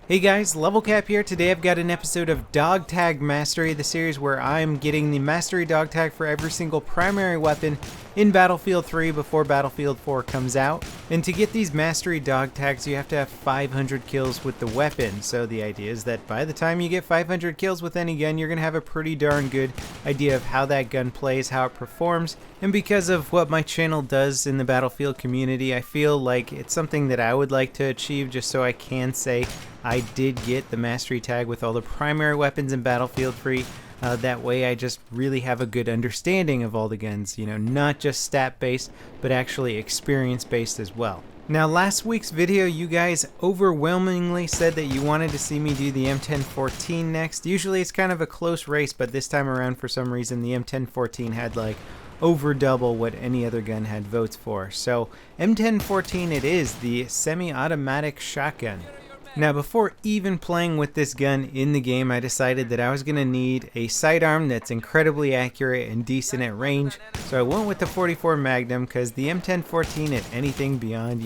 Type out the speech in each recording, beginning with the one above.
Hey guys, LevelCap here. Today I've got an episode of Dog Tag Mastery, the series where I'm getting the Mastery Dog Tag for every single primary weapon in Battlefield 3 before Battlefield 4 comes out. And to get these Mastery Dog Tags, you have to have 500 kills with the weapon. So the idea is that by the time you get 500 kills with any gun, you're going to have a pretty darn good idea of how that gun plays, how it performs. And because of what my channel does in the Battlefield community, I feel like it's something that I would like to achieve just so I can say I did get the Mastery Tag with all the primary weapons in Battlefield 3. That way I just really have a good understanding of all the guns, you know, not just stat based, but actually experience based as well. Now last week's video, you guys overwhelmingly said that you wanted to see me do the M1014 next. Usually it's kind of a close race, but this time around for some reason the M1014 had like over double what any other gun had votes for. So M1014 it is, the semi-automatic shotgun. Now before even playing with this gun in the game, I decided that I was going to need a sidearm that's incredibly accurate and decent at range. So I went with the 44 Magnum because the M1014 at anything beyond,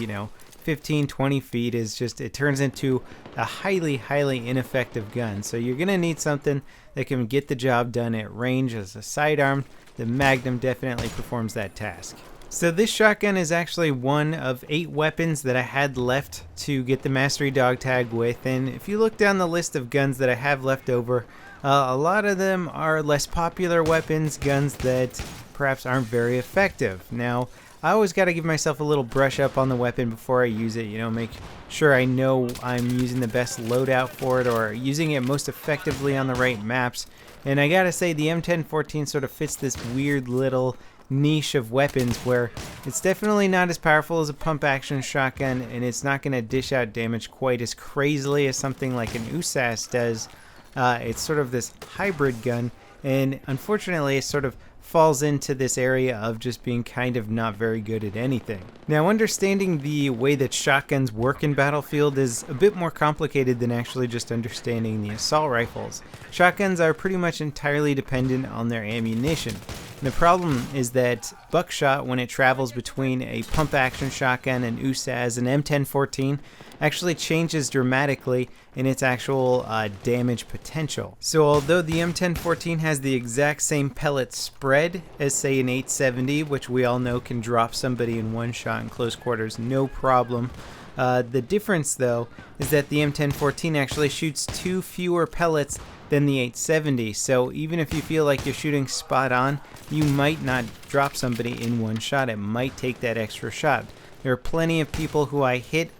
15, 20 feet is just, it turns into a highly ineffective gun. So you're going to need something that can get the job done at range as a sidearm. The Magnum definitely performs that task. So this shotgun is actually one of 8 weapons that I had left to get the Mastery Dog Tag with, and if you look down the list of guns that I have left over, a lot of them are less popular weapons, guns that perhaps aren't very effective. Now, I always got to give myself a little brush up on the weapon before I use it, make sure I know I'm using the best loadout for it or using it most effectively on the right maps. And I gotta say the M1014 sort of fits this weird little niche of weapons where it's definitely not as powerful as a pump action shotgun, and it's not going to dish out damage quite as crazily as something like an USAS does. It's sort of this hybrid gun, and unfortunately it sort of falls into this area of just being kind of not very good at anything. Now, understanding the way that shotguns work in Battlefield is a bit more complicated than actually just understanding the assault rifles. Shotguns are pretty much entirely dependent on their ammunition. The problem is that buckshot, when it travels between a pump action shotgun and USAS and M1014, actually changes dramatically in its actual damage potential. So although the M1014 has the exact same pellet spread as say an 870, which we all know can drop somebody in one shot in close quarters no problem, the difference though is that the M1014 actually shoots 2 fewer pellets than the 870, so even if you feel like you're shooting spot on, you might not drop somebody in one shot. It might take that extra shot. There are plenty of people who I hit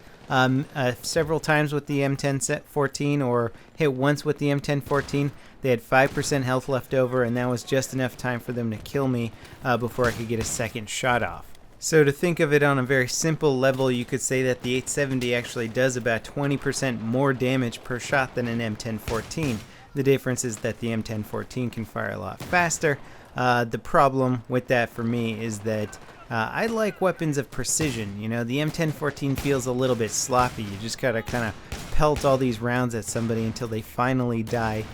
several times with the M1014 or hit once with the M1014. They had 5% health left over, and that was just enough time for them to kill me before I could get a second shot off. So to think of it on a very simple level, you could say that the 870 actually does about 20% more damage per shot than an M1014. The difference is that the M1014 can fire a lot faster. The problem with that for me is that I like weapons of precision. The M1014 feels a little bit sloppy. You just gotta kind of pelt all these rounds at somebody until they finally die.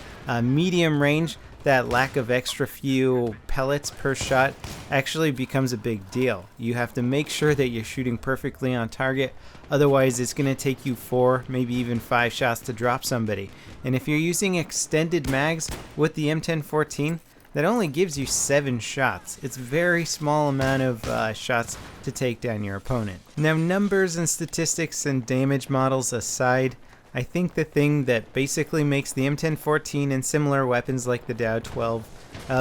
Medium range, that lack of extra few pellets per shot actually becomes a big deal. You have to make sure that you're shooting perfectly on target, otherwise it's going to take you 4, maybe even 5 shots to drop somebody. And if you're using extended mags with the M1014, that only gives you 7 shots. It's a very small amount of shots to take down your opponent. Now, numbers and statistics and damage models aside, I think the thing that basically makes the M1014 and similar weapons like the Dow 12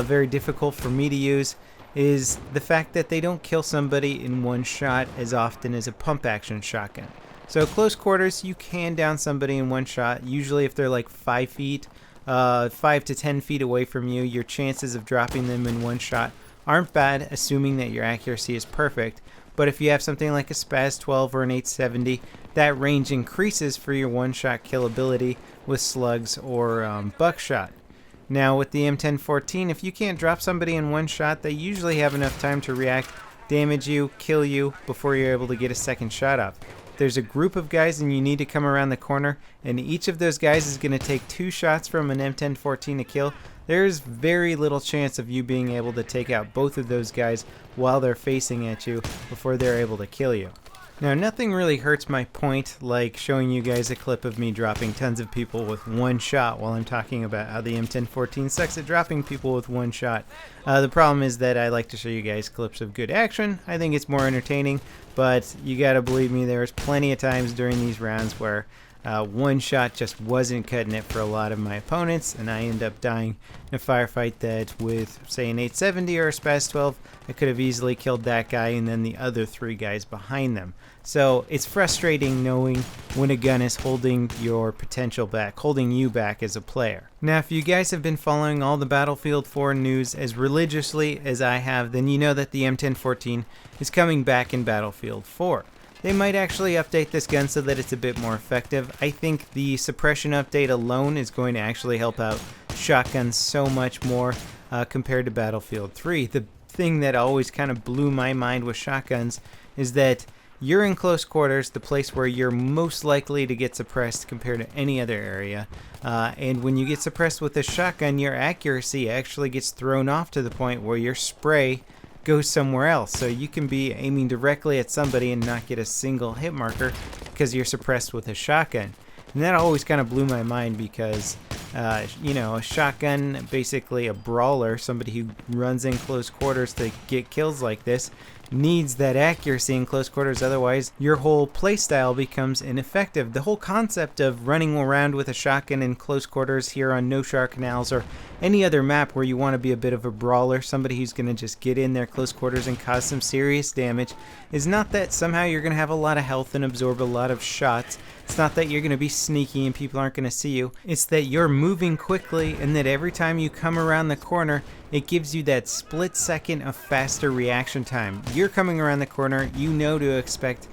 very difficult for me to use is the fact that they don't kill somebody in one shot as often as a pump action shotgun. So close quarters, you can down somebody in one shot. Usually if they're like 5 feet, 5 to 10 feet away from you, your chances of dropping them in one shot aren't bad, assuming that your accuracy is perfect. But if you have something like a SPAS 12 or an 870, that range increases for your one-shot kill ability with slugs or buckshot. Now with the M1014, if you can't drop somebody in one shot, they usually have enough time to react, damage you, kill you before you're able to get a second shot off. There's a group of guys and you need to come around the corner, and each of those guys is going to take 2 shots from an M1014 to kill. There's very little chance of you being able to take out both of those guys while they're facing at you before they're able to kill you. Now, nothing really hurts my point like showing you guys a clip of me dropping tons of people with one shot while I'm talking about how the M1014 sucks at dropping people with one shot. The problem is that I like to show you guys clips of good action. I think it's more entertaining, but you gotta believe me, there's plenty of times during these rounds where one shot just wasn't cutting it for a lot of my opponents, and I end up dying in a firefight that with, say, an 870 or a Spaz 12, I could have easily killed that guy and then the other 3 guys behind them. So it's frustrating knowing when a gun is holding your potential back, holding you back as a player. Now, if you guys have been following all the Battlefield 4 news as religiously as I have, then you know that the M1014 is coming back in Battlefield 4. They might actually update this gun so that it's a bit more effective. I think the suppression update alone is going to actually help out shotguns so much more compared to Battlefield 3. The thing that always kind of blew my mind with shotguns is that you're in close quarters, the place where you're most likely to get suppressed compared to any other area. And when you get suppressed with a shotgun, your accuracy actually gets thrown off to the point where your spray goes somewhere else. So you can be aiming directly at somebody and not get a single hit marker because you're suppressed with a shotgun. And that always kind of blew my mind because, you know, a shotgun, basically a brawler, somebody who runs in close quarters to get kills like this, needs that accuracy in close quarters, otherwise your whole playstyle becomes ineffective. The whole concept of running around with a shotgun in close quarters here on No Shower Canals or any other map where you want to be a bit of a brawler, somebody who's going to just get in there close quarters and cause some serious damage, is not that somehow you're going to have a lot of health and absorb a lot of shots. It's not that you're going to be sneaky and people aren't going to see you. It's that you're moving quickly and that every time you come around the corner, it gives you that split second of faster reaction time. You're coming around the corner, you know to expect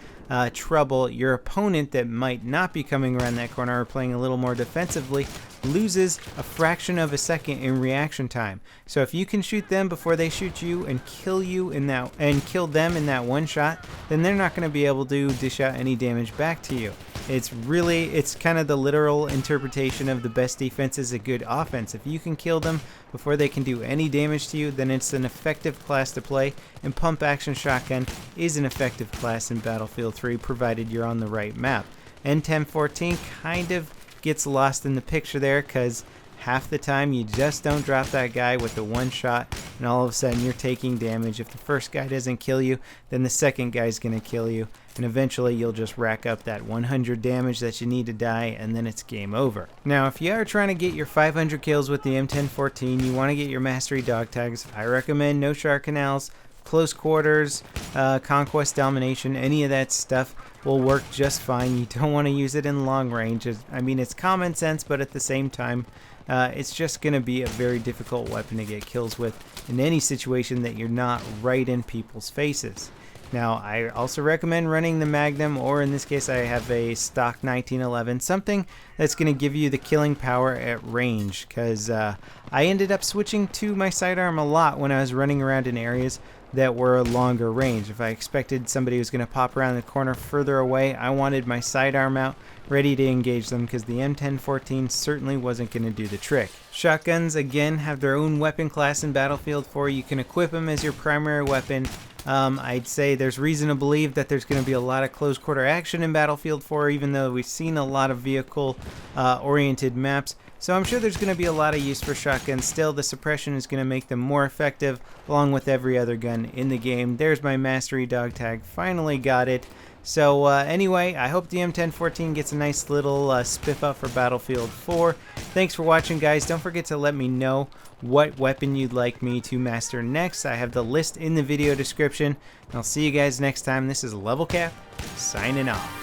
trouble. Your opponent that might not be coming around that corner or playing a little more defensively loses a fraction of a second in reaction time. So if you can shoot them before they shoot you and kill you in that and kill them in that one shot, then they're not going to be able to dish out any damage back to you. It's kind of the literal interpretation of the best defense is a good offense. If you can kill them before they can do any damage to you, then it's an effective class to play, and pump action shotgun is an effective class in Battlefield 3 provided you're on the right map. M1014 kind of gets lost in the picture there because half the time you just don't drop that guy with the one shot and all of a sudden you're taking damage. If the first guy doesn't kill you, then the second guy's going to kill you, and eventually you'll just rack up that 100 damage that you need to die, and then it's game over. Now, if you are trying to get your 500 kills with the M1014, you want to get your mastery dog tags, I recommend No Shower Canals, close quarters, conquest, domination, any of that stuff will work just fine. You don't want to use it in long range. I mean, it's common sense, but at the same time, it's just going to be a very difficult weapon to get kills with in any situation that you're not right in people's faces. Now, I also recommend running the Magnum, or in this case I have a stock 1911, something that's going to give you the killing power at range, because I ended up switching to my sidearm a lot when I was running around in areas that were a longer range. If I expected somebody was going to pop around the corner further away, I wanted my sidearm out ready to engage them, because the M1014 certainly wasn't going to do the trick. Shotguns, again, have their own weapon class in Battlefield 4. You can equip them as your primary weapon. I'd say there's reason to believe that there's going to be a lot of close quarter action in Battlefield 4, even though we've seen a lot of vehicle oriented maps. So I'm sure there's going to be a lot of use for shotguns. Still, the suppression is going to make them more effective along with every other gun in the game. There's my mastery dog tag. Finally got it. So anyway, I hope the M1014 gets a nice little spiff up for Battlefield 4. Thanks for watching, guys. Don't forget to let me know what weapon you'd like me to master next. I have the list in the video description. I'll see you guys next time. This is LevelCap, signing off.